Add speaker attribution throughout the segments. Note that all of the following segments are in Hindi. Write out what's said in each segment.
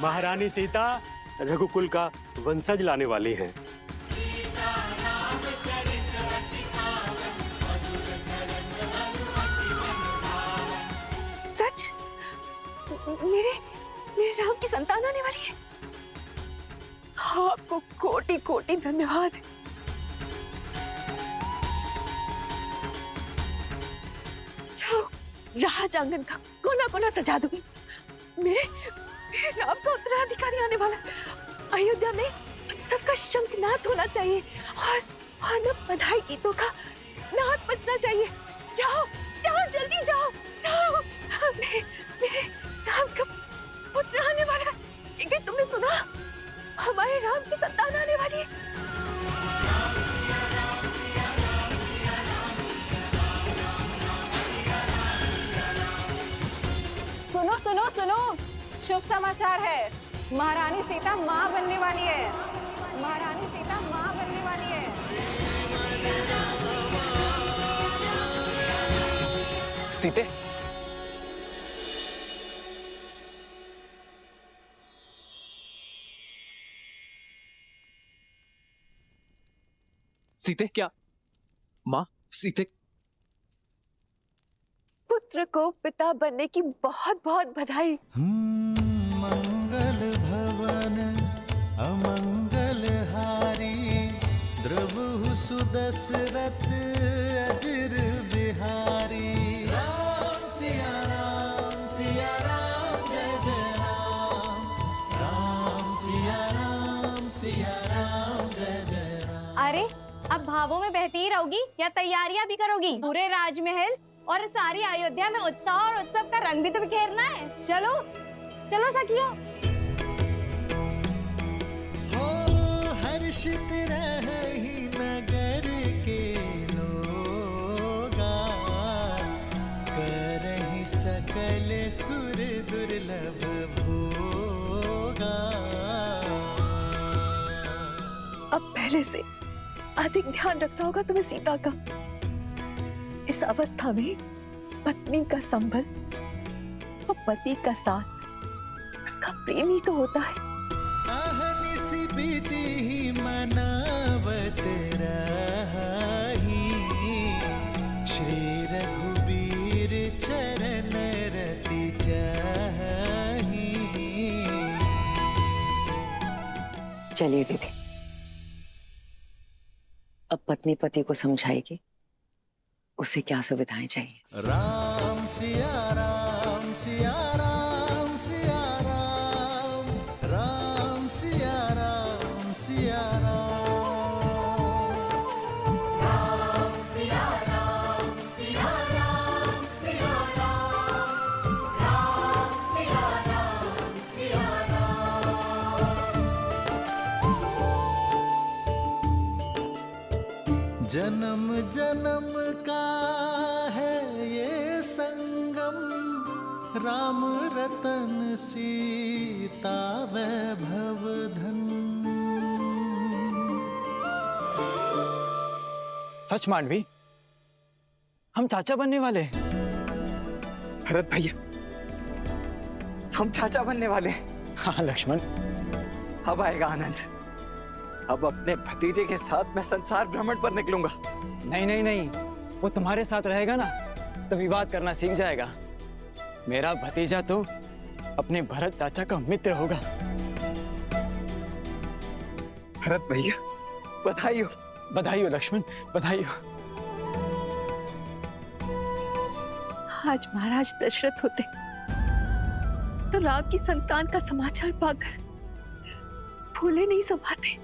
Speaker 1: महारानी सीता रघुकुल का वंशज लाने वाली हैं।
Speaker 2: सच? मेरे मेरे राम की संतान आने वाली है। आपको कोटि कोटि धन्यवाद। जाओ, राज आंगन का कोना कोना सजा दो। मेरे मेरे राम का उत्तराधिकारी आने वाला है। अयोध्या में उत्सव का शंखनाद होना चाहिए और न बधाई गीतों का नाद बजना चाहिए। जाओ जाओ, जल्दी जाओ जाओ। मेरे राम का पुत्र आने वाला है। क्या तुमने सुना? हमारे राम की संतान आने वाली है।
Speaker 3: सुनो सुनो सुनो, शुभ समाचार है। महारानी सीता माँ बनने वाली है। महारानी सीता माँ बनने वाली है।
Speaker 4: सीते, सीते क्या? माँ, सीते।
Speaker 2: पुत्र को पिता बनने की बहुत बहुत बधाई।
Speaker 5: मंगल भवन अमंगल हारी, द्रवहु सुदशरथ अजिर बिहारी। राम सिया राम जय जय राम। राम सिया राम जय जय राम।
Speaker 3: अरे अब भावों में बहती ही रहोगी या तैयारियां भी करोगी? पूरे राजमहल और सारी अयोध्या में उत्साह और उत्सव का रंग भी तो बिखेरना है। चलो चलो सखियों।
Speaker 5: हो हर्षित रही नगर के लोगा, करहि सकल सुर दुर्लभ भोगा।
Speaker 2: अब पहले से अधिक ध्यान रखना होगा तुम्हें सीता का। इस अवस्था में पत्नी का संबल और पति का साथ उसका प्रेम ही तो होता है।
Speaker 5: अहनिसि विधि मनावत रही, श्री रघुबीर चरण रति चाही।
Speaker 6: चलिए दीदी, अब पत्नी पति को समझाएगी उसे क्या सुविधाएं चाहिए।
Speaker 5: राम सिया राम सिया राम सिया राम। राम सिया राम सिया राम। राम सिया राम सिया राम सिया राम। राम सिया राम सिया राम। जन्म जन्म का है ये संगम, राम रतन सीता वैभव धन।
Speaker 4: सच मांडवी, हम चाचा बनने वाले हैं। भरत भैया, हम चाचा बनने वाले हैं। हाँ लक्ष्मण, अब आएगा आनंद। अब अपने भतीजे के साथ मैं संसार भ्रमण पर निकलूंगा। नहीं नहीं नहीं, वो तुम्हारे साथ रहेगा ना तो विवाद करना सीख जाएगा। मेरा भतीजा तो अपने भरत चाचा का मित्र होगा। भरत भैया, बधाई हो। बधाई हो लक्ष्मण, बधाई हो।
Speaker 2: आज महाराज दशरथ होते तो राम की संतान का समाचार पाकर फूले नहीं समाते।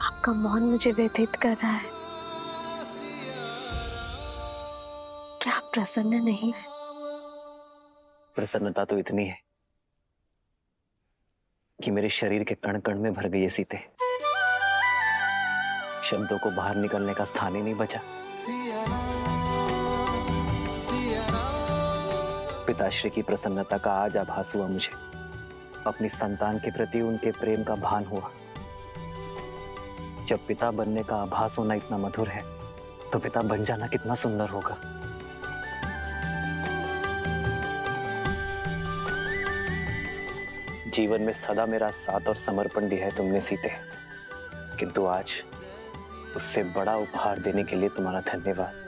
Speaker 2: आपका मौन मुझे व्यथित कर रहा है। क्या आप प्रसन्न नहीं है?
Speaker 6: प्रसन्नता तो इतनी है कि मेरे शरीर के कण कण में भर गई है सीते। शब्दों को बाहर निकलने का स्थान ही नहीं बचा।
Speaker 4: पिताश्री की प्रसन्नता का आज आभास हुआ मुझे। अपनी संतान के प्रति उनके प्रेम का भान हुआ। जब पिता बनने का आभास होना इतना मधुर है, तो पिता बन जाना कितना सुंदर होगा। जीवन में सदा मेरा साथ और समर्पण दिया है तुमने सीते, किंतु आज उससे बड़ा उपहार देने के लिए तुम्हारा धन्यवाद।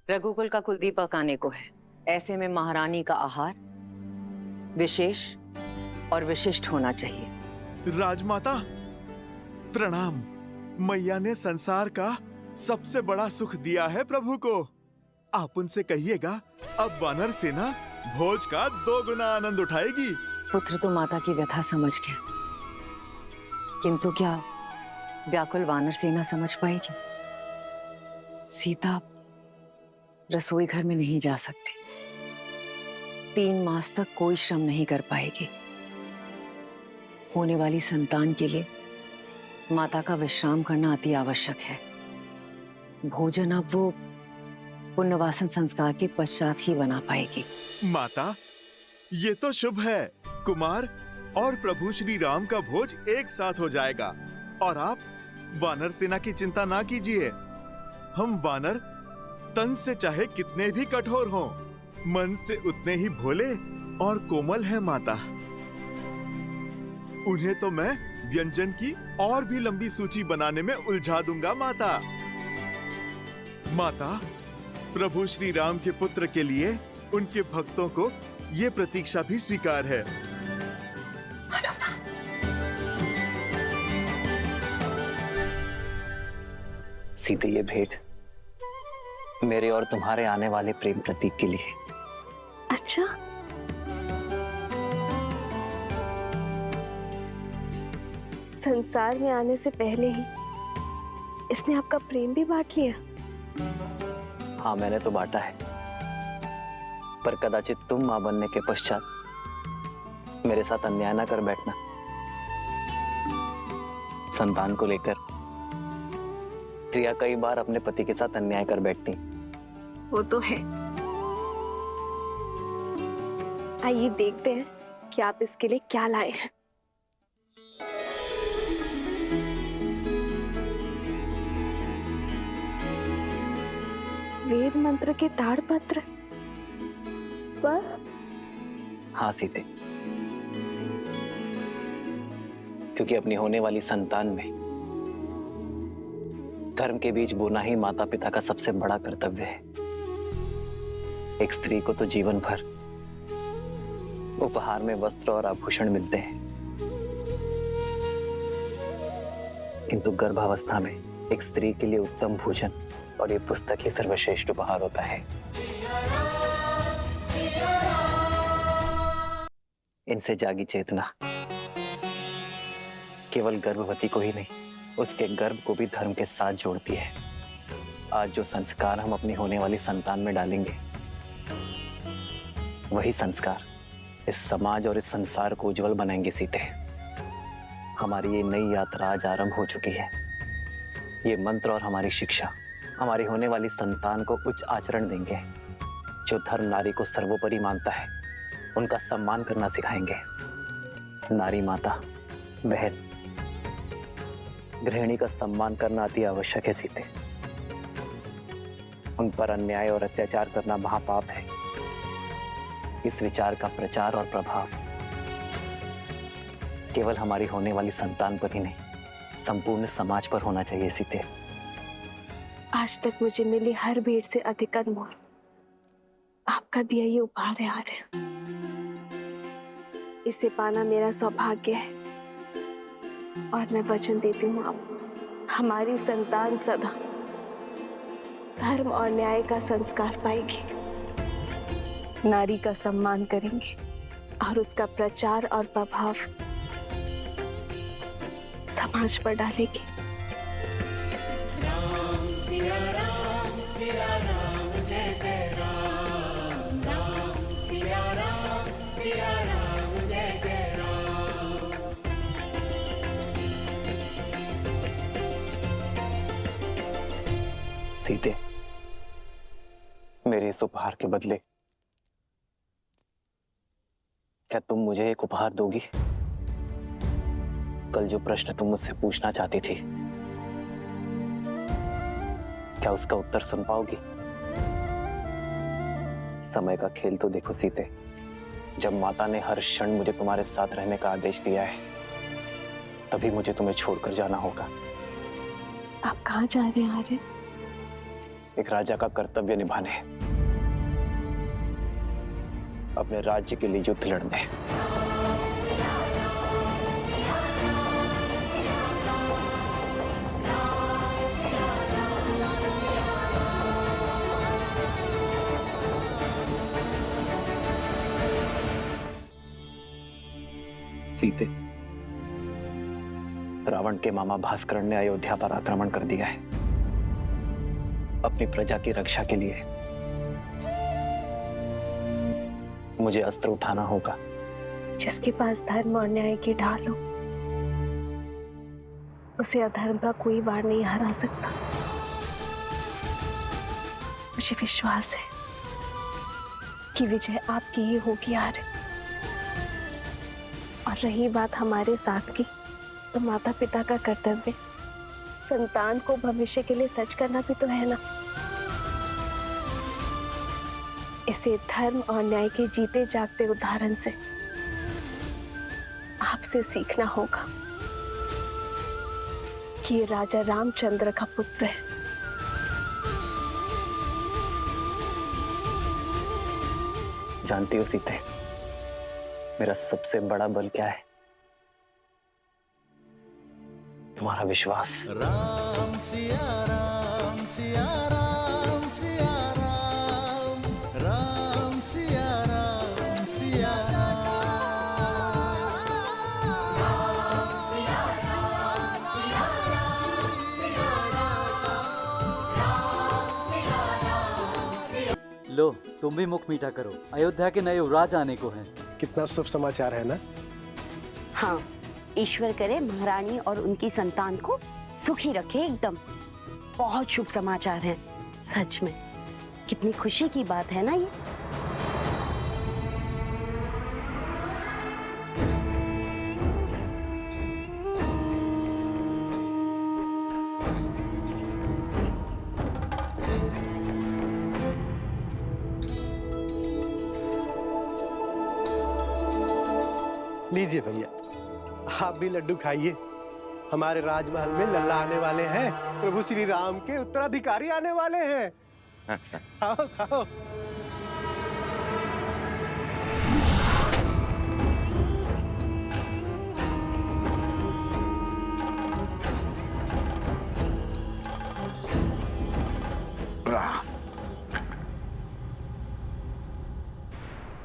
Speaker 6: रघुकुल का कुलदीपक आने को है, ऐसे में महारानी का आहार विशेष और विशिष्ट होना चाहिए।
Speaker 7: राजमाता प्रणाम। मैया ने संसार का सबसे बड़ा सुख दिया है प्रभु को। आप उनसे कहिएगा अब वानर सेना भोज का 2 गुना आनंद उठाएगी।
Speaker 6: पुत्र तो माता की व्यथा समझ गया, किंतु क्या व्याकुल वानर सेना समझ पाएगी? सीता रसोई घर में नहीं जा सकती, 3 मास तक कोई श्रम नहीं कर पाएगी। होने वाली संतान के लिए माता का विश्राम करना अति आवश्यक है। भोजन अब वो पुण्यवासन संस्कार के पश्चात ही बना पाएगी।
Speaker 7: माता, ये तो शुभ है। कुमार और प्रभु श्री राम का भोज एक साथ हो जाएगा। और आप वानर सेना की चिंता ना कीजिए। हम वानर तन से चाहे कितने भी कठोर हों, मन से उतने ही भोले और कोमल हैं माता। उन्हें तो मैं व्यंजन की और भी लंबी सूची बनाने में उलझा दूंगा माता। माता, प्रभु श्री राम के पुत्र के लिए उनके भक्तों को ये प्रतीक्षा भी स्वीकार है।
Speaker 4: सीते, ये भेंट मेरे और तुम्हारे आने वाले प्रेम प्रतीक के लिए।
Speaker 2: अच्छा, संसार में आने से पहले ही इसने आपका प्रेम भी बांट लिया।
Speaker 4: हाँ, मैंने तो बांटा है, पर कदाचित तुम मां बनने के पश्चात मेरे साथ अन्याय ना कर बैठना। संतान को लेकर स्त्रियां कई बार अपने पति के साथ अन्याय कर बैठती।
Speaker 2: वो तो है। आइए देखते हैं कि आप इसके लिए क्या लाए हैं। वेद मंत्र के ताड़पत्र, बस?
Speaker 4: हाँ सीते, क्योंकि अपनी होने वाली संतान में धर्म के बीज बोना ही माता पिता का सबसे बड़ा कर्तव्य है। एक स्त्री को तो जीवन भर उपहार में वस्त्र और आभूषण मिलते हैं, किंतु गर्भावस्था में एक स्त्री के लिए उत्तम भोजन और ये पुस्तक ही सर्वश्रेष्ठ उपहार होता है। इनसे जागी चेतना केवल गर्भवती को ही नहीं, उसके गर्भ को भी धर्म के साथ जोड़ती है। आज जो संस्कार हम अपनी होने वाली संतान में डालेंगे, वही संस्कार इस समाज और इस संसार को उज्जवल बनाएंगे सीते। हमारी ये नई यात्रा आज आरंभ हो चुकी है। ये मंत्र और हमारी शिक्षा हमारी होने वाली संतान को उच्च आचरण देंगे। जो धर्म नारी को सर्वोपरि मानता है, उनका सम्मान करना सिखाएंगे। नारी माता, बहन, गृहिणी का सम्मान करना अति आवश्यक है सीते। उन पर अन्याय और अत्याचार करना महापाप है। इस विचार का प्रचार और प्रभाव केवल हमारी होने वाली संतान पर ही नहीं, संपूर्ण समाज पर होना चाहिए सीते।
Speaker 2: आज तक मुझे मिली हर भेंट से अधिक अनमोल आपका दिया ये उपहार है आर्य। इसे पाना मेरा सौभाग्य है और मैं वचन देती हूँ आप हमारी संतान सदा धर्म और न्याय का संस्कार पाएगी, नारी का सम्मान करेंगे और उसका प्रचार और प्रभाव समाज पर डालेगी।
Speaker 4: सीते, मेरे इस उपहार के बदले क्या तुम मुझे एक उपहार दोगी? कल जो प्रश्न तुम मुझसे पूछना चाहती थी, क्या उसका उत्तर सुन पाओगी? समय का खेल तो देखो सीते, जब माता ने हर क्षण मुझे तुम्हारे साथ रहने का आदेश दिया है, तभी मुझे तुम्हें छोड़कर जाना होगा।
Speaker 2: आप कहाँ जा रहे हैं आर्य?
Speaker 4: एक राजा का कर्तव्य निभाने, अपने राज्य के लिए युद्ध लड़ने। सीते, रावण के मामा भास्करण ने अयोध्या पर आक्रमण कर दिया है। अपनी प्रजा की रक्षा के लिए मुझे अस्त्र उठाना होगा।
Speaker 2: जिसके पास धर्म और न्याय की ढाल हो, उसे अधर्म का कोई वार नहीं हरा सकता। मुझे विश्वास है कि विजय आपकी ही होगी आर्य। और रही बात हमारे साथ की, तो माता पिता का कर्तव्य संतान को भविष्य के लिए सच करना भी तो है ना। इसे धर्म और न्याय के जीते जागते उदाहरण से आपसे सीखना होगा कि ये राजा रामचंद्र का पुत्र है।
Speaker 4: जानती हो सीते, मेरा सबसे बड़ा बल क्या है? तुम्हारा विश्वास।
Speaker 5: राम सिया राम सिया राम सिया राम, राम सिया राम सिया
Speaker 8: लो, तुम भी मुख मीठा करो। अयोध्या के नए युवराज आने को हैं।
Speaker 9: कितना शुभ समाचार है ना।
Speaker 10: हाँ, ईश्वर करे महारानी और उनकी संतान को सुखी रखे एकदम। बहुत शुभ समाचार है सच में। कितनी खुशी की बात है ना ये।
Speaker 9: लीजिए भैया, आप भी लड्डू खाइए। हमारे राजमहल में लल्ला आने वाले हैं। प्रभु श्री राम के उत्तराधिकारी आने वाले हैं। खाओ खाओ।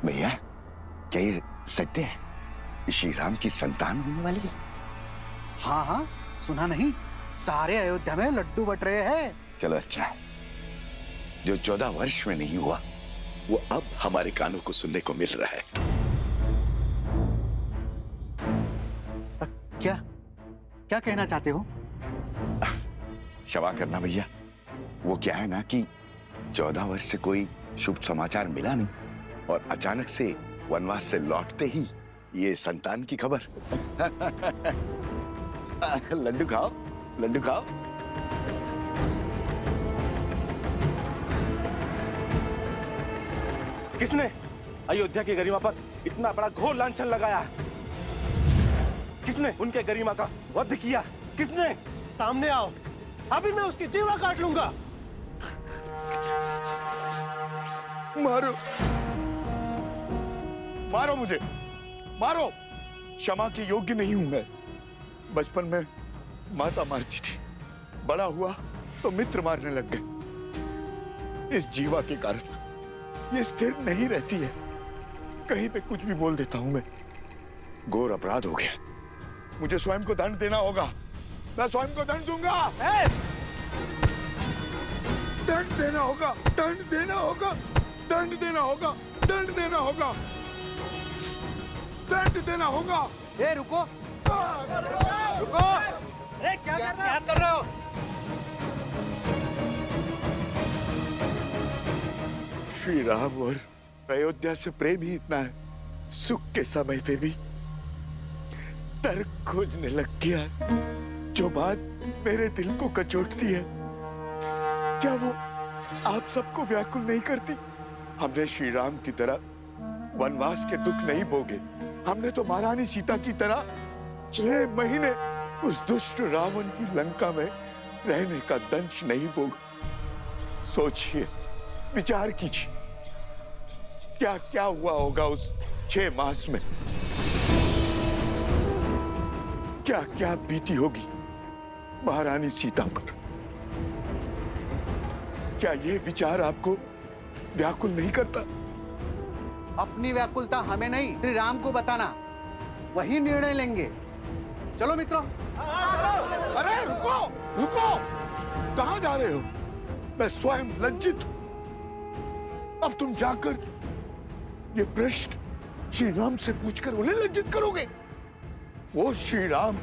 Speaker 11: भैया, क्या ये सत्य है? श्री राम की संतान होने वाली है?
Speaker 5: हाँ हाँ, सुना नहीं? सारे अयोध्या में लड्डू बट रहे हैं।
Speaker 11: चलो अच्छा है। जो 14 वर्ष में नहीं हुआ, वो अब हमारे कानों को सुनने को मिल रहा है।
Speaker 5: क्या क्या कहना चाहते हो?
Speaker 11: क्षमा करना भैया, वो क्या है ना कि 14 वर्ष से कोई शुभ समाचार मिला नहीं और अचानक से वनवास से लौटते ही ये संतान की खबर। लड्डू खाओ, लड्डू खाओ।
Speaker 9: किसने अयोध्या की गरिमा पर इतना बड़ा घोर लांछन लगाया? किसने उनके गरिमा का वध किया? किसने? सामने आओ, अभी मैं उसकी जीवा काट लूंगा।
Speaker 11: मारो, मारो मुझे, मारो। क्षमा के योग्य नहीं हूं मैं। बचपन में माता मारती थी, बड़ा हुआ तो मित्र मारने लग गए। इस जीवा के कारण ये स्थिर नहीं रहती है। कहीं पे कुछ भी बोल देता हूं मैं। घोर अपराध हो गया, मुझे स्वयं को दंड देना होगा। मैं स्वयं को दंड दूंगा। दंड देना होगा, दंड देना होगा, दंड देना होगा, दंड देना होगा, दंड देना होगा।
Speaker 5: ए रुको, रुको। अरे क्या कर रहे हो?
Speaker 11: श्री राम और अयोध्या से प्रेम ही इतना है, सुख के समय पे भी तर्क खोजने लग गया है। जो बात मेरे दिल को कचोटती है, क्या वो आप सबको व्याकुल नहीं करती? हमने श्री राम की तरह वनवास के दुख नहीं भोगे। हमने तो महारानी सीता की तरह 6 महीने उस दुष्ट रावण की लंका में रहने का दंश नहीं भोगा। सोचिए, विचार कीजिए, क्या क्या हुआ होगा उस 6 मास में, क्या क्या बीती होगी महारानी सीता पर। क्या ये विचार आपको व्याकुल नहीं करता?
Speaker 5: अपनी व्याकुलता हमें नहीं, श्री राम को बताना, वही निर्णय लेंगे। चलो मित्रों।
Speaker 11: अरे रुको रुको, कहां जा रहे हो? मैं स्वयं लज्जित हूं। अब तुम जाकर ये प्रश्न श्री राम से पूछकर उन्हें लज्जित करोगे? वो श्री राम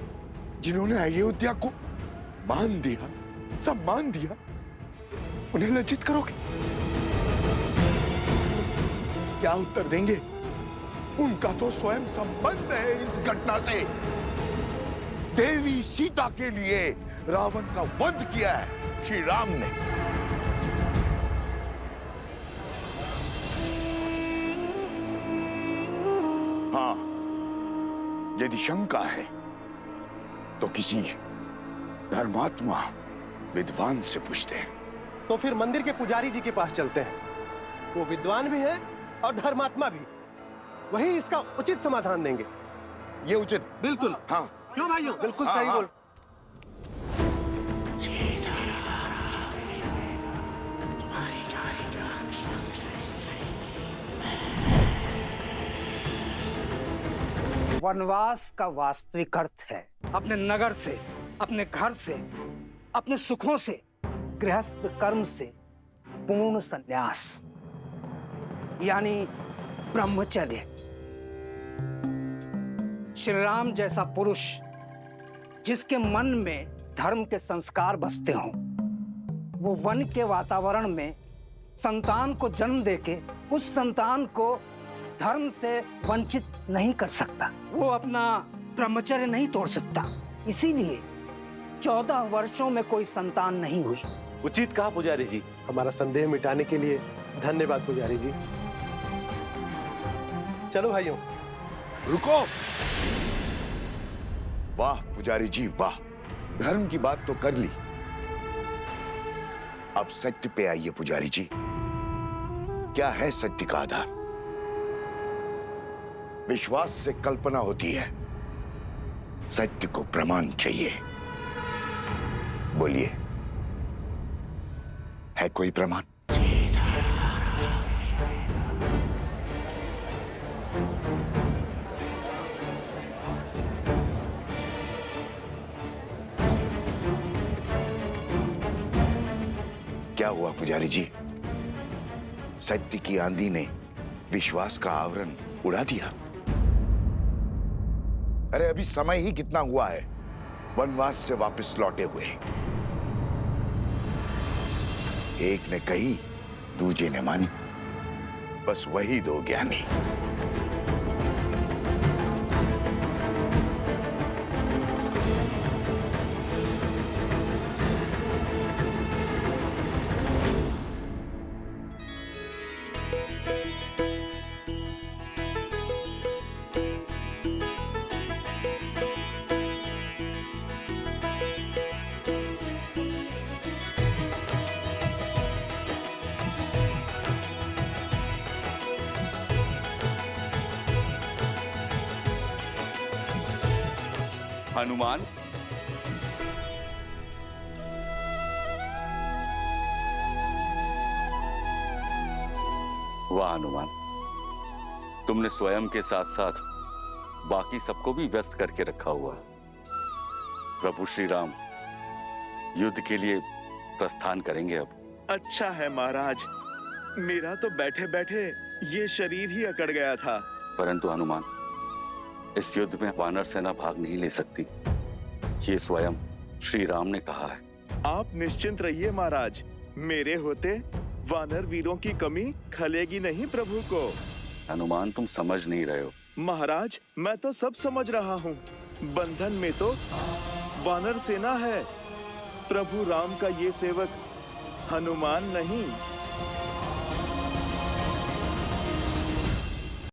Speaker 11: जिन्होंने अयोध्या को मान दिया, सब मान दिया, उन्हें लज्जित करोगे? क्या उत्तर देंगे? उनका तो स्वयं संबंध है इस घटना से। देवी सीता के लिए रावण का वध किया है श्री राम ने। हाँ, यदि शंका है तो किसी धर्मात्मा विद्वान से पूछते हैं।
Speaker 9: तो फिर मंदिर के पुजारी जी के पास चलते हैं, वो विद्वान भी है और धर्मात्मा भी, वही इसका उचित समाधान देंगे।
Speaker 11: ये उचित?
Speaker 9: बिल्कुल।
Speaker 11: हाँ।
Speaker 9: क्यों भाइयों? बिल्कुल
Speaker 11: हाँ,
Speaker 9: सही
Speaker 11: हाँ।
Speaker 9: बोल।
Speaker 12: वनवास का वास्तविक अर्थ है अपने नगर से, अपने घर से, अपने सुखों से, गृहस्थ कर्म से पूर्ण संन्यास, यानी ब्रह्मचर्य। श्री राम जैसा पुरुष जिसके मन में धर्म के संस्कार बसते हों, वो वन के वातावरण में संतान को जन्म देके उस संतान को धर्म से वंचित नहीं कर सकता। वो अपना ब्रह्मचर्य नहीं तोड़ सकता। इसीलिए 14 वर्षों में कोई संतान नहीं हुई।
Speaker 9: उचित कहा पुजारी जी। हमारा संदेह मिटाने के लिए धन्यवाद पुजारी जी। चलो भाइयों।
Speaker 11: रुको। वाह पुजारी जी वाह, धर्म की बात तो कर ली, अब सत्य पे आइए पुजारी जी। क्या है सत्य का आधार? विश्वास से कल्पना होती है, सत्य को प्रमाण चाहिए। बोलिए, है कोई प्रमाण? क्या हुआ पुजारी जी? सत्य की आंधी ने विश्वास का आवरण उड़ा दिया। अरे अभी समय ही कितना हुआ है वनवास से वापस लौटे हुए। एक ने कही, दूजे ने मानी, बस वही 2 ज्ञानी।
Speaker 13: हनुमान, वाह हनुमान, तुमने स्वयं के साथ साथ बाकी सबको भी व्यस्त करके रखा हुआ है। प्रभु श्री राम युद्ध के लिए प्रस्थान करेंगे अब।
Speaker 7: अच्छा है महाराज, मेरा तो बैठे बैठे ये शरीर ही अकड़ गया था।
Speaker 13: परंतु हनुमान, इस युद्ध में वानर सेना भाग नहीं ले सकती, ये स्वयं श्री राम ने कहा है।
Speaker 7: आप निश्चिंत रहिए महाराज, मेरे होते वानर वीरों की कमी खलेगी नहीं प्रभु को।
Speaker 13: हनुमान, तुम समझ नहीं रहे हो।
Speaker 7: महाराज, मैं तो सब समझ रहा हूँ। बंधन में तो वानर सेना है। प्रभु राम का ये सेवक हनुमान नहीं